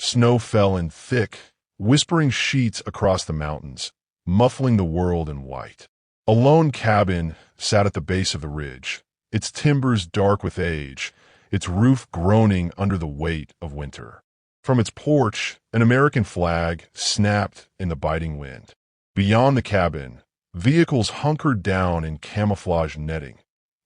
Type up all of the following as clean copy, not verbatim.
Snow fell in thick, whispering sheets across the mountains, muffling the world in white. A lone cabin sat at the base of the ridge, its timbers dark with age, its roof groaning under the weight of winter. From its porch, an American flag snapped in the biting wind. Beyond the cabin, vehicles hunkered down in camouflage netting,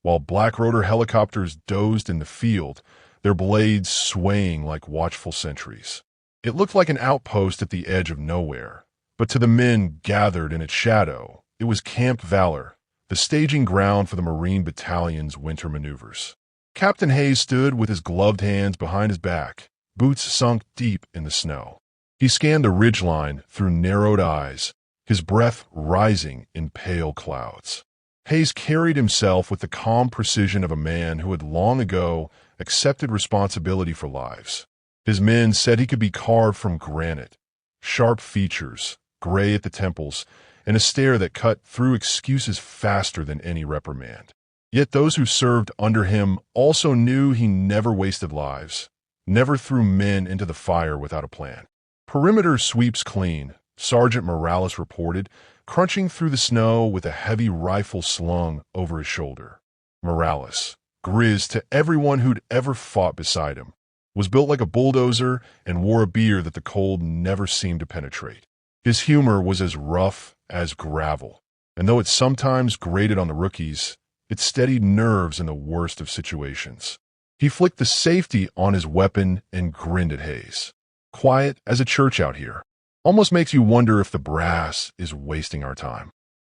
while black rotor helicopters dozed in the field, their blades swaying like watchful sentries. It looked like an outpost at the edge of nowhere, but to the men gathered in its shadow, it was Camp Valor, the staging ground for the Marine Battalion's winter maneuvers. Captain Hayes stood with his gloved hands behind his back, boots sunk deep in the snow. He scanned the ridgeline through narrowed eyes, his breath rising in pale clouds. Hayes carried himself with the calm precision of a man who had long ago accepted responsibility for lives. His men said he could be carved from granite, sharp features, gray at the temples, and a stare that cut through excuses faster than any reprimand. Yet those who served under him also knew he never wasted lives, never threw men into the fire without a plan. "Perimeter sweeps clean," Sergeant Morales reported, crunching through the snow with a heavy rifle slung over his shoulder. Morales, grizz to everyone who'd ever fought beside him, was built like a bulldozer and wore a beard that the cold never seemed to penetrate. His humor was as rough as gravel, and though it sometimes grated on the rookies, it steadied nerves in the worst of situations. He flicked the safety on his weapon and grinned at Hayes. "Quiet as a church out here. Almost makes you wonder if the brass is wasting our time."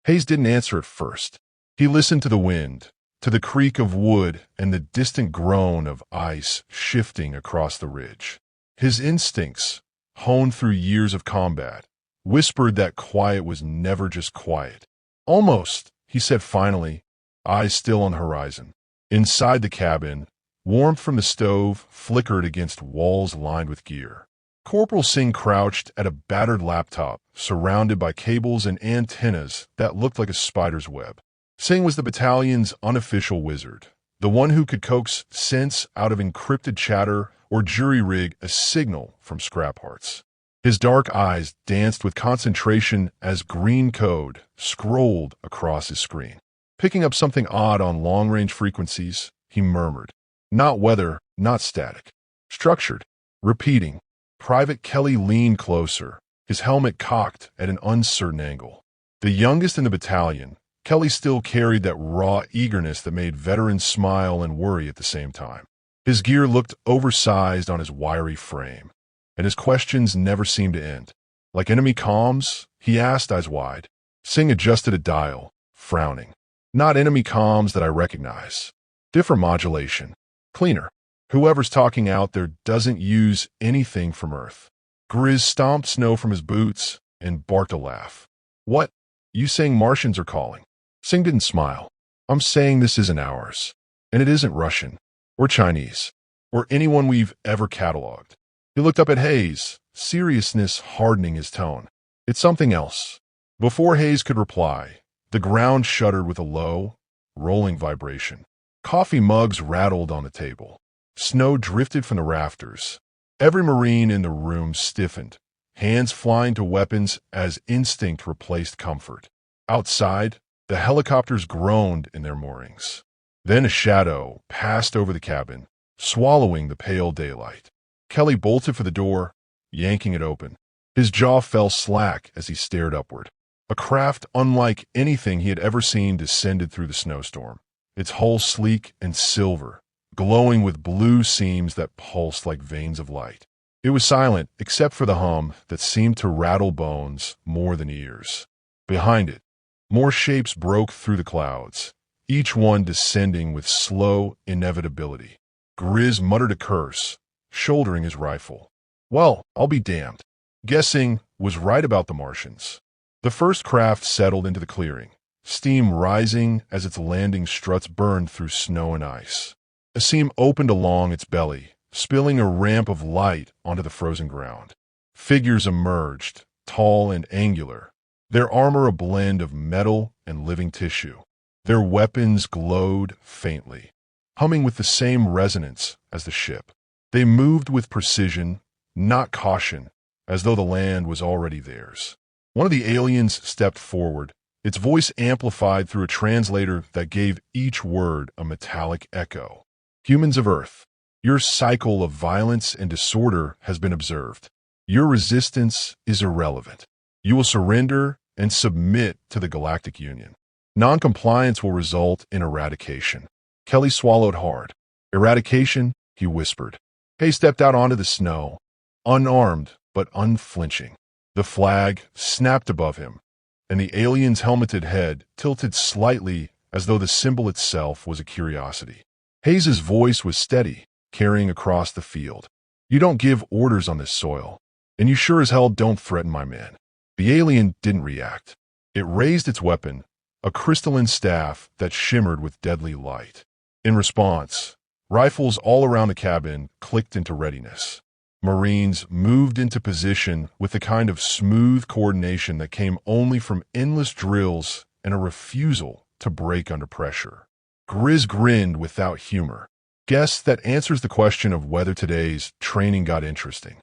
Hayes didn't answer at first. He listened to the wind, to the creak of wood and the distant groan of ice shifting across the ridge. His instincts, honed through years of combat, whispered that quiet was never just quiet. "Almost," he said finally, eyes still on the horizon. Inside the cabin, warmth from the stove flickered against walls lined with gear. Corporal Singh crouched at a battered laptop, surrounded by cables and antennas that looked like a spider's web. Singh was the battalion's unofficial wizard, the one who could coax sense out of encrypted chatter or jury-rig a signal from scrap hearts. His dark eyes danced with concentration as green code scrolled across his screen. Picking up something odd on long-range frequencies, he murmured, "Not weather, not static. Structured. Repeating." Private Kelly leaned closer, his helmet cocked at an uncertain angle. The youngest in the battalion, Kelly still carried that raw eagerness that made veterans smile and worry at the same time. His gear looked oversized on his wiry frame, and his questions never seemed to end. "Like enemy comms?" he asked, eyes wide. Singh adjusted a dial, frowning. "Not enemy comms that I recognize. Different modulation. Cleaner. Whoever's talking out there doesn't use anything from Earth." Grizz stomped snow from his boots and barked a laugh. "What? You saying Martians are calling?" Singh didn't smile. "I'm saying this isn't ours, and it isn't Russian, or Chinese, or anyone we've ever cataloged." He looked up at Hayes, seriousness hardening his tone. "It's something else." Before Hayes could reply, the ground shuddered with a low, rolling vibration. Coffee mugs rattled on the table. Snow drifted from the rafters. Every Marine in the room stiffened, hands flying to weapons as instinct replaced comfort. Outside, the helicopters groaned in their moorings. Then a shadow passed over the cabin, swallowing the pale daylight. Kelly bolted for the door, yanking it open. His jaw fell slack as he stared upward. A craft unlike anything he had ever seen descended through the snowstorm, its hull sleek and silver, glowing with blue seams that pulsed like veins of light. It was silent except for the hum that seemed to rattle bones more than ears. Behind it, more shapes broke through the clouds, each one descending with slow inevitability. Grizz muttered a curse, shouldering his rifle. "Well, I'll be damned." Guessing was right about the Martians. The first craft settled into the clearing, steam rising as its landing struts burned through snow and ice. A seam opened along its belly, spilling a ramp of light onto the frozen ground. Figures emerged, tall and angular, their armor a blend of metal and living tissue. Their weapons glowed faintly, humming with the same resonance as the ship. They moved with precision, not caution, as though the land was already theirs. One of the aliens stepped forward, its voice amplified through a translator that gave each word a metallic echo. Humans of Earth, your cycle of violence and disorder has been observed. Your resistance is irrelevant. You will surrender and submit to the Galactic Union. Non-compliance will result in eradication. Kelly swallowed hard. Eradication, he whispered. Hay stepped out onto the snow, unarmed but unflinching. The flag snapped above him, and the alien's helmeted head tilted slightly as though the symbol itself was a curiosity. Hayes's voice was steady, carrying across the field. You don't give orders on this soil, and you sure as hell don't threaten my men. The alien didn't react. It raised its weapon, a crystalline staff that shimmered with deadly light. In response, rifles all around the cabin clicked into readiness. Marines moved into position with the kind of smooth coordination that came only from endless drills and a refusal to break under pressure. Grizz grinned without humor. Guess that answers the question of whether today's training got interesting.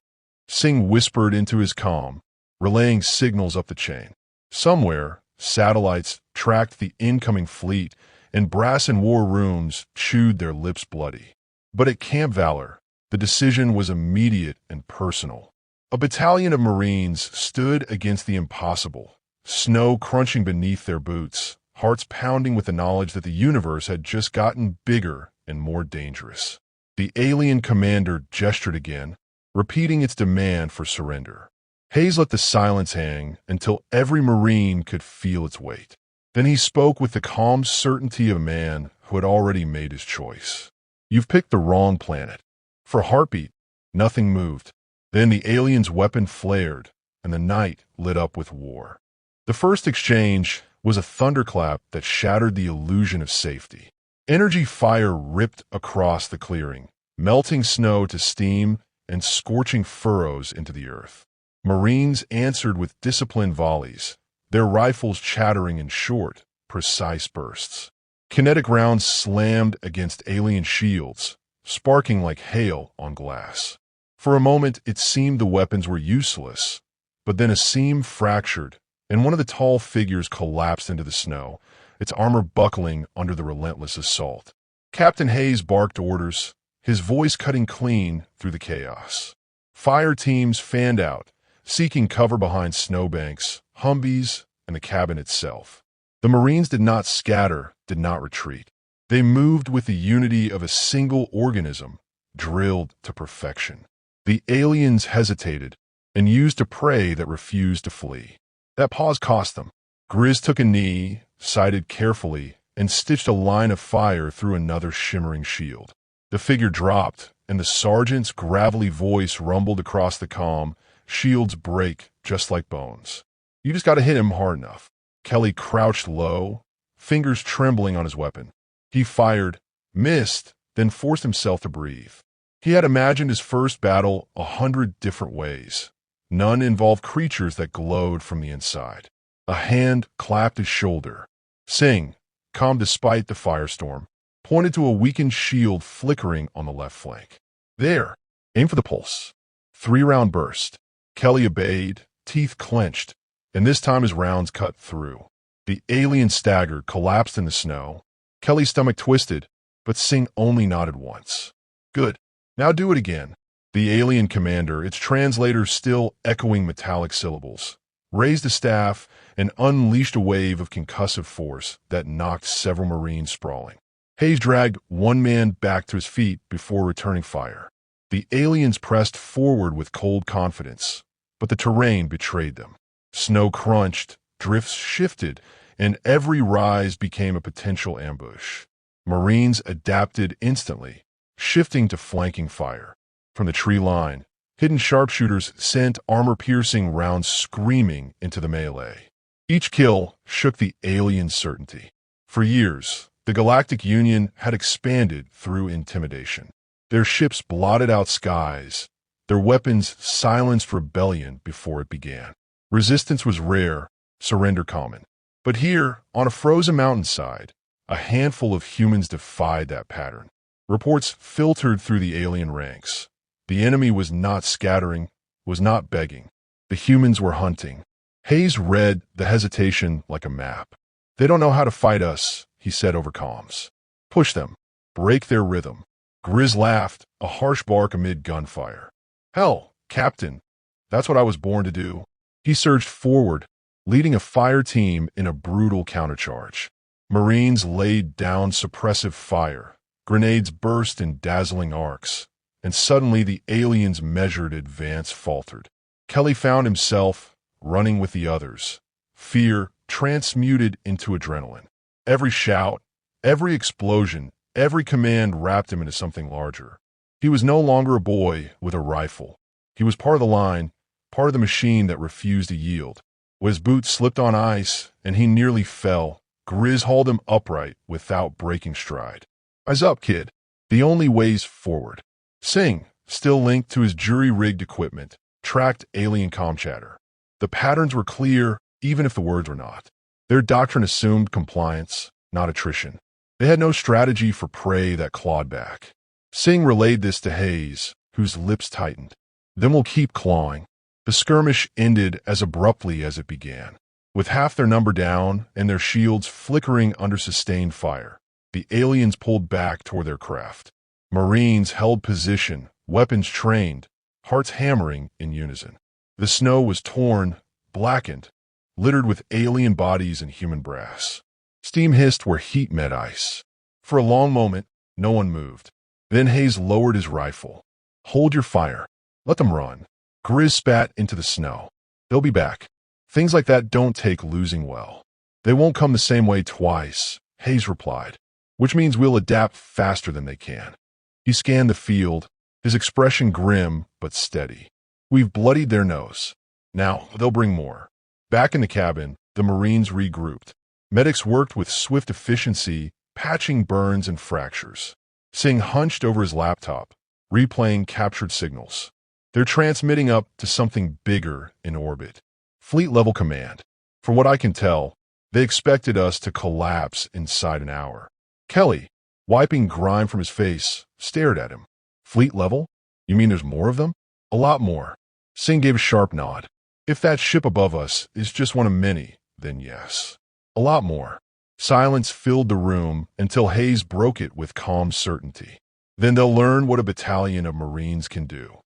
Singh whispered into his comm, relaying signals up the chain. Somewhere, satellites tracked the incoming fleet, and brass in war rooms chewed their lips bloody. But at Camp Valor, the decision was immediate and personal. A battalion of Marines stood against the impossible, snow crunching beneath their boots, hearts pounding with the knowledge that the universe had just gotten bigger and more dangerous. The alien commander gestured again, repeating its demand for surrender. Hayes let the silence hang until every Marine could feel its weight. Then he spoke with the calm certainty of a man who had already made his choice. You've picked the wrong planet. For a heartbeat, nothing moved. Then the alien's weapon flared, and the night lit up with war. The first exchange was a thunderclap that shattered the illusion of safety. Energy fire ripped across the clearing, melting snow to steam and scorching furrows into the earth. Marines answered with disciplined volleys, their rifles chattering in short, precise bursts. Kinetic rounds slammed against alien shields, sparking like hail on glass. For a moment, it seemed the weapons were useless, but then a seam fractured, and one of the tall figures collapsed into the snow, its armor buckling under the relentless assault. Captain Hayes barked orders, his voice cutting clean through the chaos. Fire teams fanned out, seeking cover behind snowbanks, Humvees, and the cabin itself. The Marines did not scatter, did not retreat. They moved with the unity of a single organism, drilled to perfection. The aliens hesitated and used a prey that refused to flee. That pause cost them. Grizz took a knee, sighted carefully, and stitched a line of fire through another shimmering shield. The figure dropped, and the sergeant's gravelly voice rumbled across the comm, shields break just like bones. You just gotta hit him hard enough. Kelly crouched low, fingers trembling on his weapon. He fired, missed, then forced himself to breathe. He had imagined his first battle 100 different ways. None involved creatures that glowed from the inside. A hand clapped his shoulder. Singh, calm despite the firestorm, pointed to a weakened shield flickering on the left flank. There, aim for the pulse. 3-round burst. Kelly obeyed, teeth clenched, and this time his rounds cut through. The alien staggered, collapsed in the snow. Kelly's stomach twisted, but Singh only nodded once. Good. Now do it again. The alien commander, its translator still echoing metallic syllables, raised the staff and unleashed a wave of concussive force that knocked several Marines sprawling. Hayes dragged one man back to his feet before returning fire. The aliens pressed forward with cold confidence, but the terrain betrayed them. Snow crunched, drifts shifted, and every rise became a potential ambush. Marines adapted instantly, shifting to flanking fire. From the tree line, hidden sharpshooters sent armor-piercing rounds screaming into the melee. Each kill shook the alien certainty. For years, the Galactic Union had expanded through intimidation. Their ships blotted out skies. Their weapons silenced rebellion before it began. Resistance was rare, surrender common. But here, on a frozen mountainside, a handful of humans defied that pattern. Reports filtered through the alien ranks. The enemy was not scattering, was not begging. The humans were hunting. Hayes read the hesitation like a map. They don't know how to fight us, he said over comms. Push them. Break their rhythm. Grizz laughed, a harsh bark amid gunfire. Hell, Captain, that's what I was born to do. He surged forward, leading a fire team in a brutal countercharge. Marines laid down suppressive fire. Grenades burst in dazzling arcs, and suddenly the aliens' measured advance faltered. Kelly found himself running with the others, fear transmuted into adrenaline. Every shout, every explosion, every command wrapped him into something larger. He was no longer a boy with a rifle. He was part of the line, part of the machine that refused to yield. When his boots slipped on ice and he nearly fell, Grizz hauled him upright without breaking stride. Eyes up, kid. The only way's forward. Singh, still linked to his jury-rigged equipment, tracked alien comm chatter. The patterns were clear, even if the words were not. Their doctrine assumed compliance, not attrition. They had no strategy for prey that clawed back. Singh relayed this to Hayes, whose lips tightened. Then we'll keep clawing. The skirmish ended as abruptly as it began. With half their number down and their shields flickering under sustained fire, the aliens pulled back toward their craft. Marines held position, weapons trained, hearts hammering in unison. The snow was torn, blackened, littered with alien bodies and human brass. Steam hissed where heat met ice. For a long moment, no one moved. Then Hayes lowered his rifle. Hold your fire. Let them run. Grizz spat into the snow. They'll be back. Things like that don't take losing well. They won't come the same way twice, Hayes replied, which means we'll adapt faster than they can. He scanned the field, his expression grim but steady. We've bloodied their nose. Now, they'll bring more. Back in the cabin, the Marines regrouped. Medics worked with swift efficiency, patching burns and fractures. Singh hunched over his laptop, replaying captured signals. They're transmitting up to something bigger in orbit. Fleet-level command. For what I can tell, they expected us to collapse inside an hour. Kelly, wiping grime from his face, stared at him. Fleet level? You mean there's more of them? A lot more. Singh gave a sharp nod. If that ship above us is just one of many, then yes. A lot more. Silence filled the room until Hayes broke it with calm certainty. Then they'll learn what a battalion of Marines can do.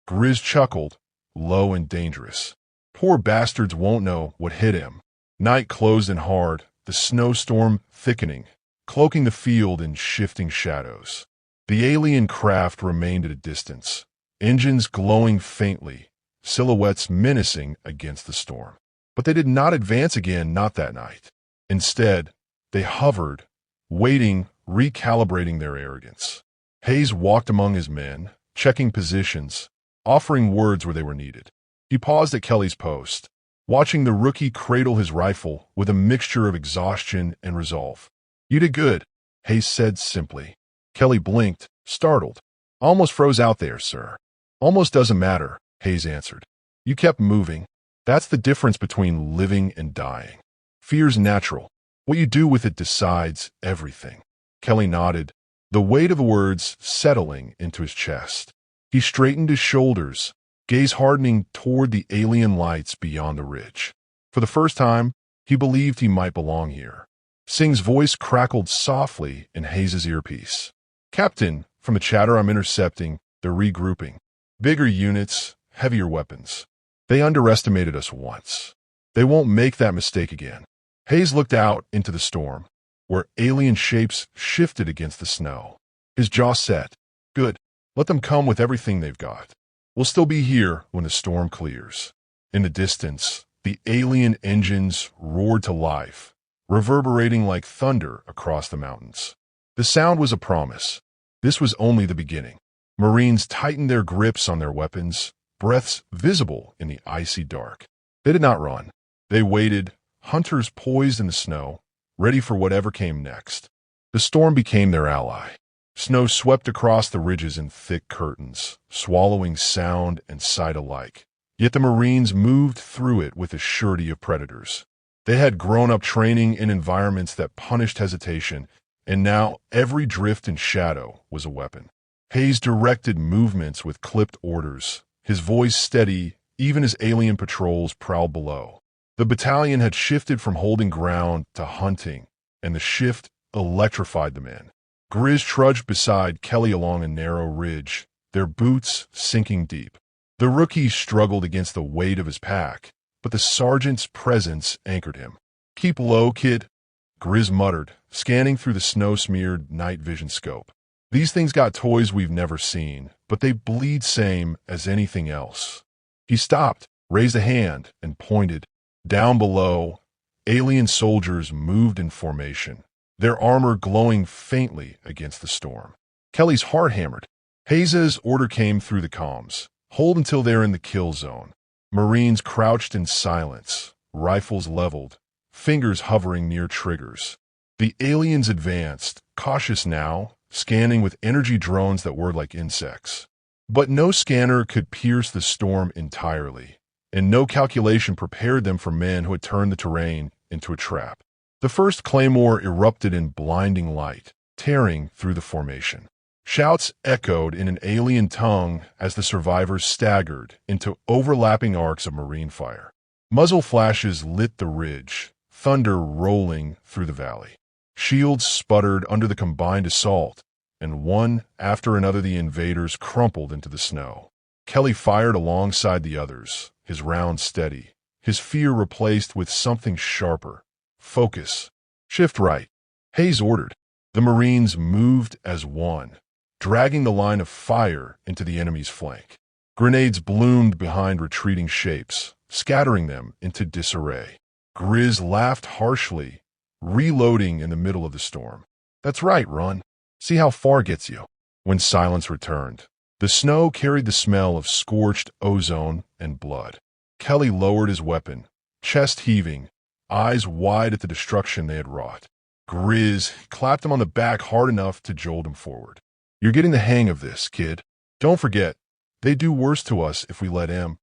Grizz chuckled, low and dangerous. Poor bastards won't know what hit him. Night closed in hard, the snowstorm thickening, cloaking the field in shifting shadows. The alien craft remained at a distance, engines glowing faintly, silhouettes menacing against the storm. But they did not advance again, not that night. Instead, they hovered, waiting, recalibrating their arrogance. Hayes walked among his men, checking positions, offering words where they were needed. He paused at Kelly's post, watching the rookie cradle his rifle with a mixture of exhaustion and resolve. You did good, Hayes said simply. Kelly blinked, startled. Almost froze out there, sir. Almost doesn't matter, Hayes answered. You kept moving. That's the difference between living and dying. Fear's natural. What you do with it decides everything. Kelly nodded, the weight of the words settling into his chest. He straightened his shoulders, gaze hardening toward the alien lights beyond the ridge. For the first time, he believed he might belong here. Singh's voice crackled softly in Hayes' earpiece. Captain, from the chatter I'm intercepting, they're regrouping. Bigger units, heavier weapons. They underestimated us once. They won't make that mistake again. Hayes looked out into the storm, where alien shapes shifted against the snow. His jaw set. Good. Let them come with everything they've got. We'll still be here when the storm clears. In the distance, the alien engines roared to life, reverberating like thunder across the mountains. The sound was a promise. This was only the beginning. Marines tightened their grips on their weapons, breaths visible in the icy dark. They did not run. They waited, hunters poised in the snow, ready for whatever came next. The storm became their ally. Snow swept across the ridges in thick curtains, swallowing sound and sight alike. Yet the Marines moved through it with the surety of predators. They had grown up training in environments that punished hesitation, and now every drift and shadow was a weapon. Hayes directed movements with clipped orders, his voice steady even as alien patrols prowled below. The battalion had shifted from holding ground to hunting, and the shift electrified the men. Grizz trudged beside Kelly along a narrow ridge, their boots sinking deep. The rookie struggled against the weight of his pack, but the sergeant's presence anchored him. "Keep low, kid," Grizz muttered, scanning through the snow-smeared night vision scope. "These things got toys we've never seen, but they bleed same as anything else." He stopped, raised a hand, and pointed. Down below, alien soldiers moved in formation, their armor glowing faintly against the storm. Kelly's heart hammered. Hayes' order came through the comms. "Hold until they're in the kill zone." Marines crouched in silence, rifles leveled, fingers hovering near triggers. The aliens advanced, cautious now, scanning with energy drones that were like insects. But no scanner could pierce the storm entirely, and no calculation prepared them for men who had turned the terrain into a trap. The first claymore erupted in blinding light, tearing through the formation. Shouts echoed in an alien tongue as the survivors staggered into overlapping arcs of Marine fire. Muzzle flashes lit the ridge, thunder rolling through the valley. Shields sputtered under the combined assault, and one after another the invaders crumpled into the snow. Kelly fired alongside the others, his round steady, his fear replaced with something sharper. "Focus. Shift right," Hayes ordered. The Marines moved as one, dragging the line of fire into the enemy's flank. Grenades bloomed behind retreating shapes, scattering them into disarray. Grizz laughed harshly, reloading in the middle of the storm. "That's right, run. See how far it gets you." When silence returned, the snow carried the smell of scorched ozone and blood. Kelly lowered his weapon, chest heaving, eyes wide at the destruction they had wrought. Grizz clapped him on the back hard enough to jolt him forward. "You're getting the hang of this, kid. Don't forget, they'd do worse to us if we let him."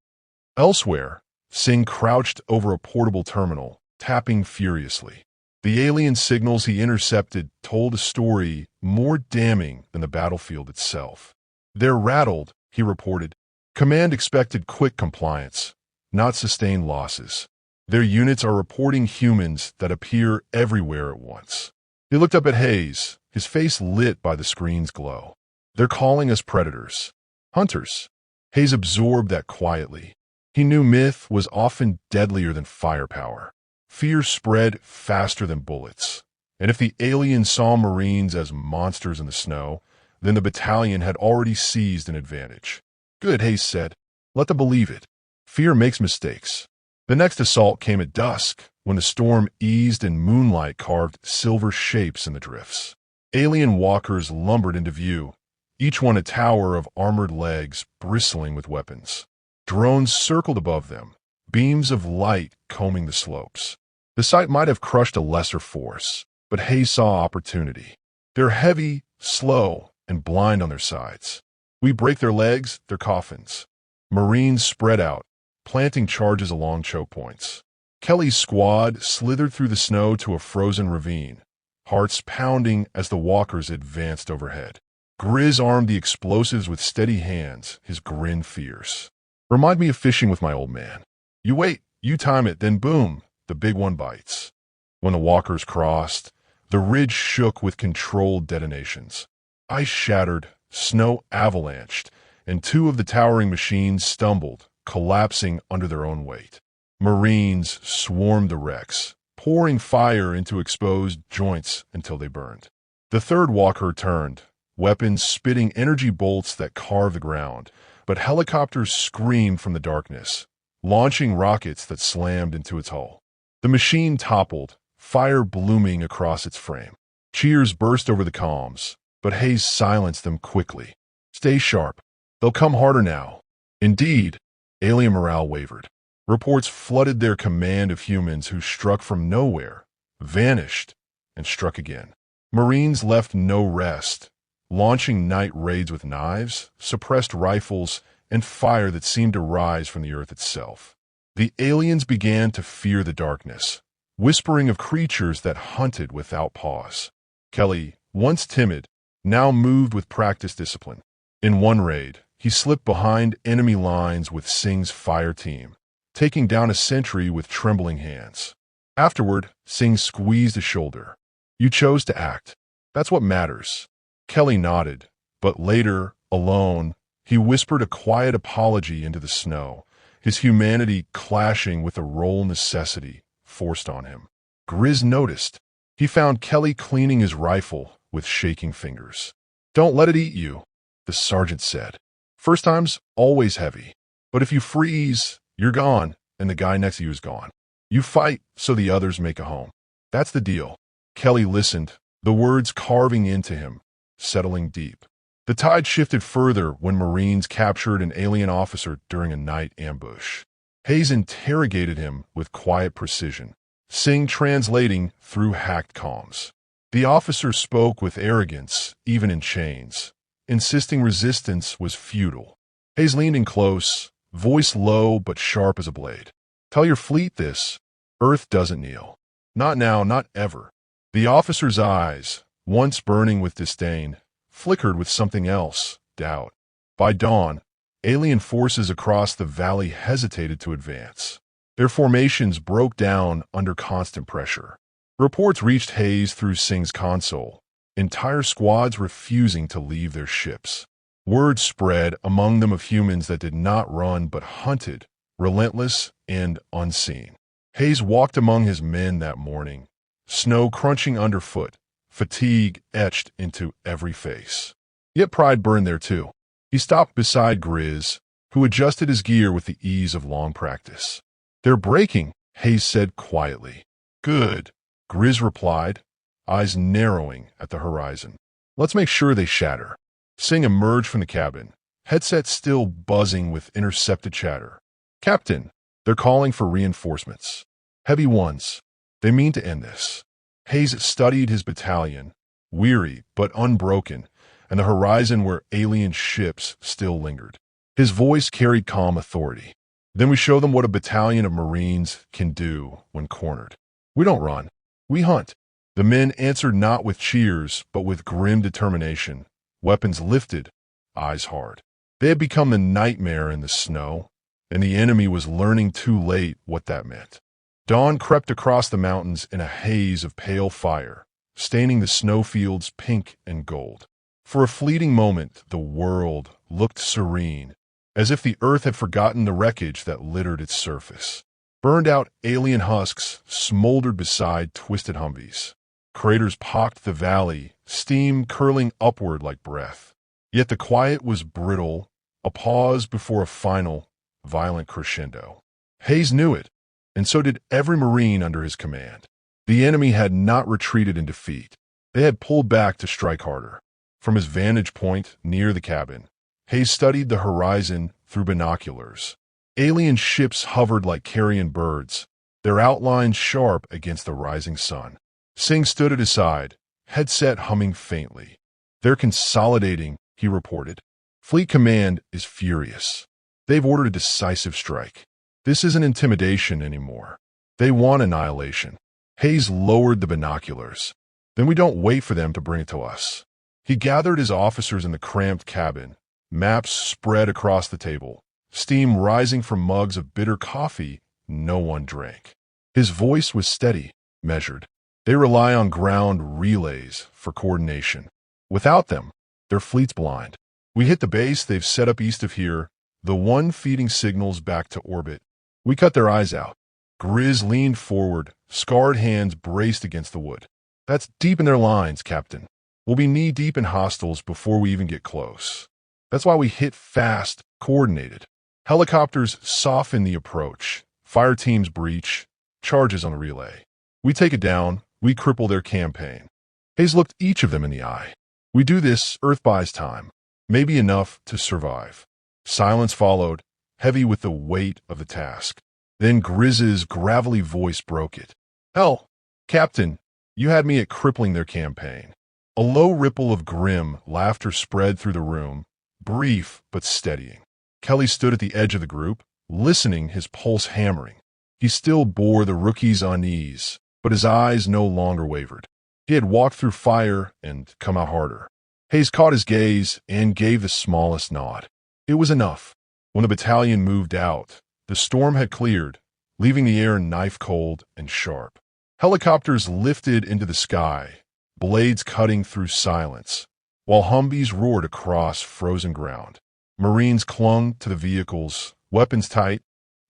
Elsewhere, Singh crouched over a portable terminal, tapping furiously. The alien signals he intercepted told a story more damning than the battlefield itself. "They're rattled," he reported. "Command expected quick compliance, not sustained losses. Their units are reporting humans that appear everywhere at once." He looked up at Hayes, his face lit by the screen's glow. "They're calling us predators. Hunters." Hayes absorbed that quietly. He knew myth was often deadlier than firepower. Fear spread faster than bullets. And if the aliens saw Marines as monsters in the snow, then the battalion had already seized an advantage. "Good," Hayes said. "Let them believe it. Fear makes mistakes." The next assault came at dusk, when the storm eased and moonlight carved silver shapes in the drifts. Alien walkers lumbered into view, each one a tower of armored legs bristling with weapons. Drones circled above them, beams of light combing the slopes. The sight might have crushed a lesser force, but Hayes saw opportunity. They're heavy, slow, and blind on their sides. We break their legs, their coffins. Marines spread out, planting charges along choke points. Kelly's squad slithered through the snow to a frozen ravine, hearts pounding as the walkers advanced overhead. Grizz armed the explosives with steady hands, his grin fierce. "Remind me of fishing with my old man. You wait, you time it, then boom, the big one bites." When the walkers crossed, the ridge shook with controlled detonations. Ice shattered, snow avalanched, and two of the towering machines stumbled, collapsing under their own weight. Marines swarmed the wrecks, pouring fire into exposed joints until they burned. The third walker turned, weapons spitting energy bolts that carved the ground, but helicopters screamed from the darkness, launching rockets that slammed into its hull. The machine toppled, fire blooming across its frame. Cheers burst over the comms, but Hayes silenced them quickly. "Stay sharp. They'll come harder now." Indeed, alien morale wavered. Reports flooded their command of humans who struck from nowhere, vanished, and struck again. Marines left no rest, launching night raids with knives, suppressed rifles, and fire that seemed to rise from the earth itself. The aliens began to fear the darkness, whispering of creatures that hunted without pause. Kelly, once timid, now moved with practiced discipline. In one raid, he slipped behind enemy lines with Singh's fire team, taking down a sentry with trembling hands. Afterward, Singh squeezed his shoulder. "You chose to act. That's what matters." Kelly nodded, but later, alone, he whispered a quiet apology into the snow, his humanity clashing with the role necessity forced on him. Grizz noticed. He found Kelly cleaning his rifle with shaking fingers. "Don't let it eat you," the sergeant said. "First time's always heavy. But if you freeze, you're gone, and the guy next to you is gone. You fight so the others make a home. That's the deal." Kelly listened, the words carving into him, settling deep. The tide shifted further when Marines captured an alien officer during a night ambush. Hayes interrogated him with quiet precision, Singh translating through hacked comms. The officer spoke with arrogance, even in chains, insisting resistance was futile. Hayes leaned in close, voice low but sharp as a blade. "Tell your fleet this. Earth doesn't kneel. Not now, not ever." The officer's eyes, once burning with disdain, flickered with something else, doubt. By dawn, alien forces across the valley hesitated to advance. Their formations broke down under constant pressure. Reports reached Hayes through Singh's console, entire squads refusing to leave their ships. Word spread among them of humans that did not run but hunted, relentless and unseen. Hayes walked among his men that morning, snow crunching underfoot, fatigue etched into every face. Yet pride burned there too. He stopped beside Grizz, who adjusted his gear with the ease of long practice. "They're breaking," Hayes said quietly. "Good," Grizz replied, eyes narrowing at the horizon. "Let's make sure they shatter." Singh emerged from the cabin, headset still buzzing with intercepted chatter. "Captain, they're calling for reinforcements. Heavy ones. They mean to end this." Hayes studied his battalion, weary but unbroken, and the horizon where alien ships still lingered. His voice carried calm authority. "Then we show them what a battalion of Marines can do when cornered. We don't run. We hunt." The men answered not with cheers, but with grim determination, weapons lifted, eyes hard. They had become the nightmare in the snow, and the enemy was learning too late what that meant. Dawn crept across the mountains in a haze of pale fire, staining the snowfields pink and gold. For a fleeting moment, the world looked serene, as if the earth had forgotten the wreckage that littered its surface. Burned-out alien husks smoldered beside twisted Humvees. Craters pocked the valley, steam curling upward like breath. Yet the quiet was brittle, a pause before a final, violent crescendo. Hayes knew it, and so did every Marine under his command. The enemy had not retreated in defeat. They had pulled back to strike harder. From his vantage point near the cabin, Hayes studied the horizon through binoculars. Alien ships hovered like carrion birds, their outlines sharp against the rising sun. Singh stood at his side, headset humming faintly. "They're consolidating," he reported. "Fleet Command is furious. They've ordered a decisive strike. This isn't intimidation anymore. They want annihilation." Hayes lowered the binoculars. "Then we don't wait for them to bring it to us." He gathered his officers in the cramped cabin, maps spread across the table, steam rising from mugs of bitter coffee no one drank. His voice was steady, measured. "They rely on ground relays for coordination. Without them, their fleet's blind. We hit the base they've set up east of here, the one feeding signals back to orbit. We cut their eyes out." Grizz leaned forward, scarred hands braced against the wood. "That's deep in their lines, Captain. We'll be knee-deep in hostiles before we even get close. That's why we hit fast, coordinated. Helicopters soften the approach, fire teams breach, charges on the relay. We take it down, we cripple their campaign." Hayes looked each of them in the eye. "We do this, Earth buys time, maybe enough to survive." Silence followed, heavy with the weight of the task. Then Grizz's gravelly voice broke it. "Hell, Captain, you had me at crippling their campaign." A low ripple of grim laughter spread through the room, brief but steadying. Kelly stood at the edge of the group, listening, his pulse hammering. He still bore the rookie's unease, but his eyes no longer wavered. He had walked through fire and come out harder. Hayes caught his gaze and gave the smallest nod. It was enough. When the battalion moved out, the storm had cleared, leaving the air knife-cold and sharp. Helicopters lifted into the sky, blades cutting through silence, while Humvees roared across frozen ground. Marines clung to the vehicles, weapons tight,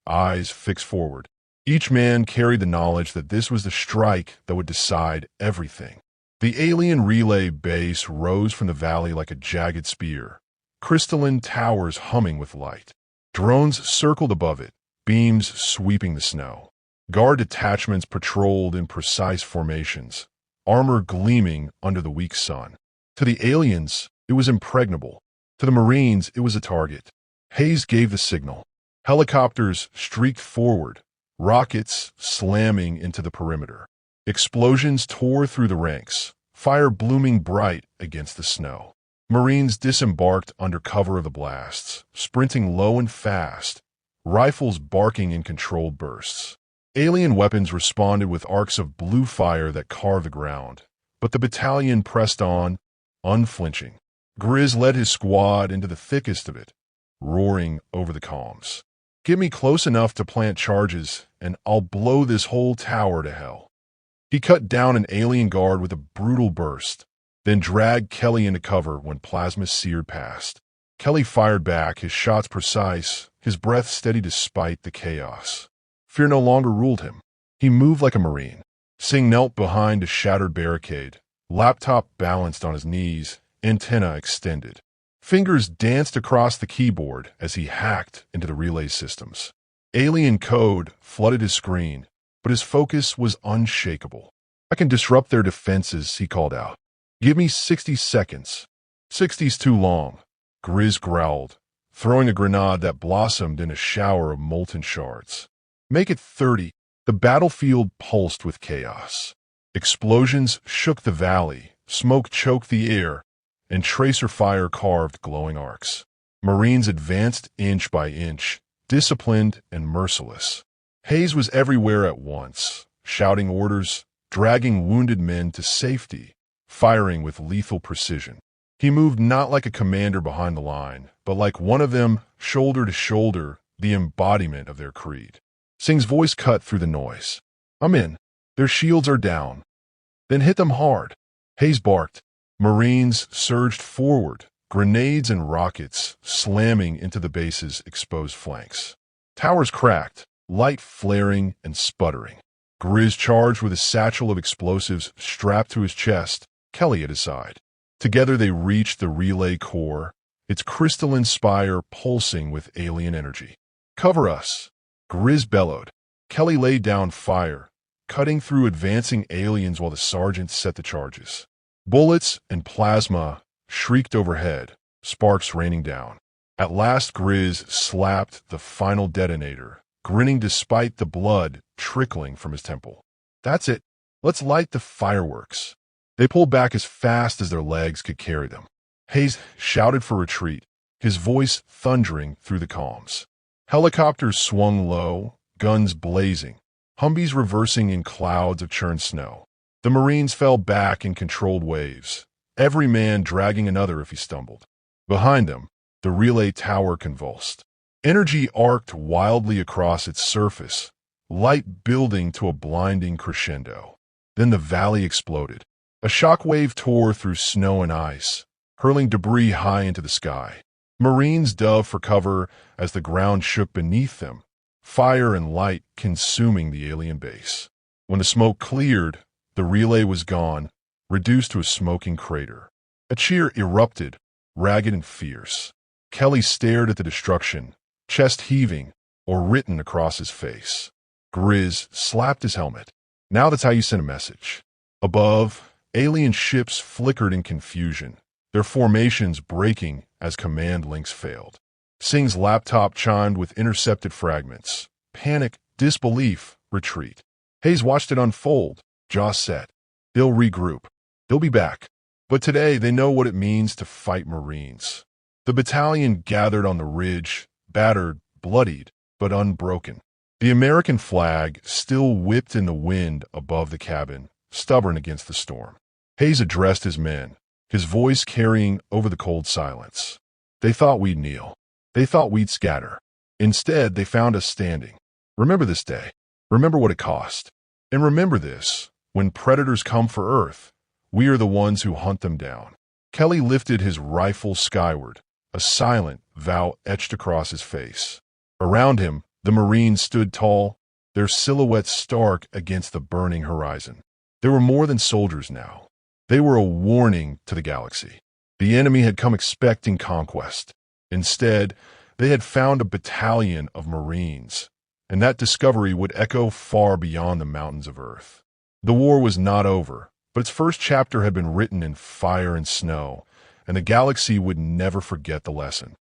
eyes fixed forward. Each man carried the knowledge that this was the strike that would decide everything. The alien relay base rose from the valley like a jagged spear, crystalline towers humming with light. Drones circled above it, beams sweeping the snow. Guard detachments patrolled in precise formations, armor gleaming under the weak sun. To the aliens, it was impregnable. To the Marines, it was a target. Hayes gave the signal. Helicopters streaked forward, rockets slamming into the perimeter. Explosions tore through the ranks, fire blooming bright against the snow. Marines disembarked under cover of the blasts, sprinting low and fast, rifles barking in controlled bursts. Alien weapons responded with arcs of blue fire that carved the ground, but the battalion pressed on, unflinching. Grizz led his squad into the thickest of it, roaring over the comms. "Get me close enough to plant charges, and I'll blow this whole tower to hell." He cut down an alien guard with a brutal burst, then dragged Kelly into cover when plasma seared past. Kelly fired back, his shots precise, his breath steady despite the chaos. Fear no longer ruled him. He moved like a Marine. Singh knelt behind a shattered barricade, laptop balanced on his knees, antenna extended. Fingers danced across the keyboard as he hacked into the relay systems. Alien code flooded his screen, but his focus was unshakable. "I can disrupt their defenses," he called out. "Give me 60 seconds. 60's too long," Grizz growled, throwing a grenade that blossomed in a shower of molten shards. "Make it 30. The battlefield pulsed with chaos. Explosions shook the valley, smoke choked the air, and tracer fire carved glowing arcs. Marines advanced inch by inch, disciplined and merciless. Hayes was everywhere at once, shouting orders, dragging wounded men to safety, firing with lethal precision. He moved not like a commander behind the line, but like one of them, shoulder to shoulder, the embodiment of their creed. Singh's voice cut through the noise. "I'm in. Their shields are down. Then hit them hard." Hayes barked. Marines surged forward, grenades and rockets slamming into the base's exposed flanks. Towers cracked, light flaring and sputtering. Grizz charged with a satchel of explosives strapped to his chest, Kelly at his side. Together they reached the relay core, its crystalline spire pulsing with alien energy. "Cover us," Grizz bellowed. Kelly laid down fire, cutting through advancing aliens while the sergeant set the charges. Bullets and plasma shrieked overhead, sparks raining down. At last Grizz slapped the final detonator, grinning despite the blood trickling from his temple. "That's it. Let's light the fireworks." They pulled back as fast as their legs could carry them. Hayes shouted for retreat, his voice thundering through the comms. Helicopters swung low, guns blazing, Humvees reversing in clouds of churned snow. The Marines fell back in controlled waves, every man dragging another if he stumbled. Behind them, the relay tower convulsed. Energy arced wildly across its surface, light building to a blinding crescendo. Then the valley exploded. A shockwave tore through snow and ice, hurling debris high into the sky. Marines dove for cover as the ground shook beneath them, fire and light consuming the alien base. When the smoke cleared, the relay was gone, reduced to a smoking crater. A cheer erupted, ragged and fierce. Kelly stared at the destruction, chest heaving, or written across his face. Grizz slapped his helmet. "Now that's how you send a message." Above, alien ships flickered in confusion, their formations breaking as command links failed. Singh's laptop chimed with intercepted fragments. Panic, disbelief, retreat. Hayes watched it unfold, jaw set. They'll regroup. They'll be back. But today they know what it means to fight Marines. The battalion gathered on the ridge, battered, bloodied, but unbroken. The American flag still whipped in the wind above the cabin, stubborn against the storm. Hayes addressed his men, his voice carrying over the cold silence. They thought we'd kneel. They thought we'd scatter. Instead, they found us standing. Remember this day. Remember what it cost. And remember this, when predators come for Earth, we are the ones who hunt them down. Kelly lifted his rifle skyward, a silent vow etched across his face. Around him, the Marines stood tall, their silhouettes stark against the burning horizon. They were more than soldiers now. They were a warning to the galaxy. The enemy had come expecting conquest. Instead, they had found a battalion of Marines, and that discovery would echo far beyond the mountains of Earth. The war was not over, but its first chapter had been written in fire and snow, and the galaxy would never forget the lesson.